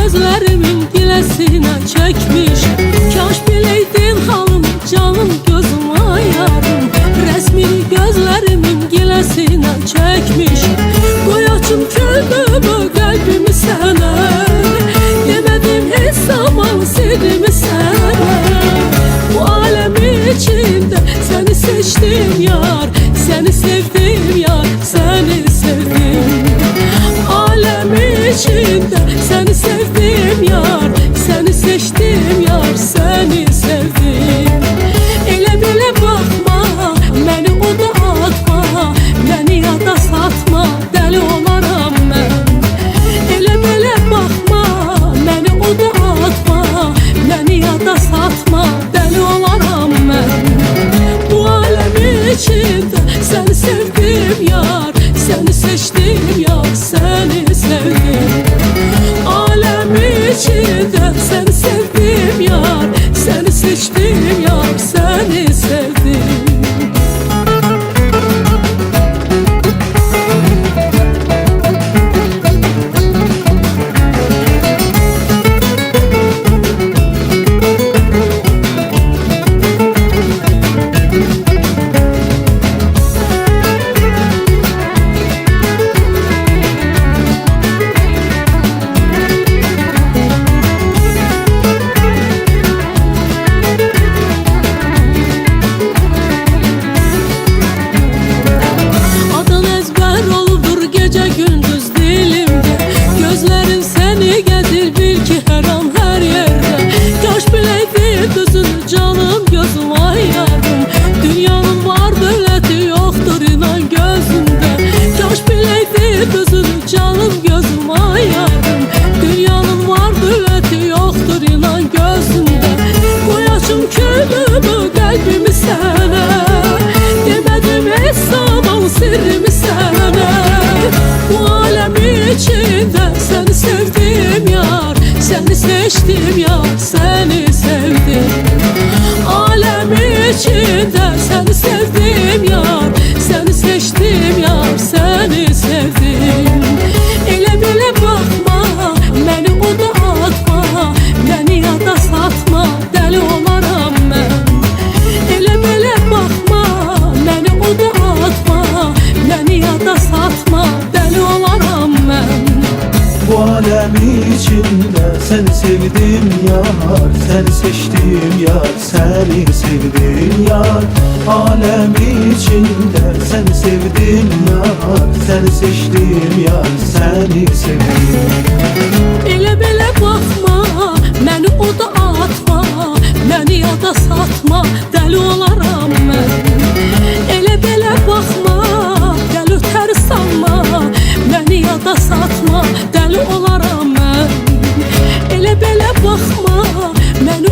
gözlerimin gilesine çekmiş. Kaş bileydin halım, canım gözüm ayarım. Resmini gözlerimin gilesine çekmiş. Koy açım küldümü kalbimi sana, demedim hiç zaman sirrimi sana. Bu alem içinde seni seçtim yar, seni sevdim yar, seni sevdim. Alem içinde seni sevdim yar, seni seçtim yar, seni sevdim. Elə belə bakma, məni oda atma, məni yada satma, dəli olaram mən. Elə belə bakma, məni oda atma, məni yada satma, dəli olaram mən. Bu alem içinde seni sevdim yar, seni seçtim yar, seni sevdim. Alem içinde seni sevdim yar, seni seçtim yar, seni sevdim. Sirrimi sana, bu alem içinde seni sevdim yar, seni seçtim yar, seni sevdim. Alem içinde seni sevdim yar, seni seçtim yar, seni sevdim. Elə belə bakma, məni oda atma, məni yada satma, dəli olaram mən. Elə belə bakma, məni oda atma, məni yada satma, dəli olaram mən. Bu alem içinde seni sevdim yar, seni seçtim yar, seni sevdim yar. Alem içinde seni sevdim yar, seni seçtim yar, seni sevdim. Elə belə baxma, məni oda atma, məni yada satma, dəli olaram mən. Elə belə baxma, gəl ötəri sanma, məni yada satma, dəli olaram mən. Elə belə baxma, məni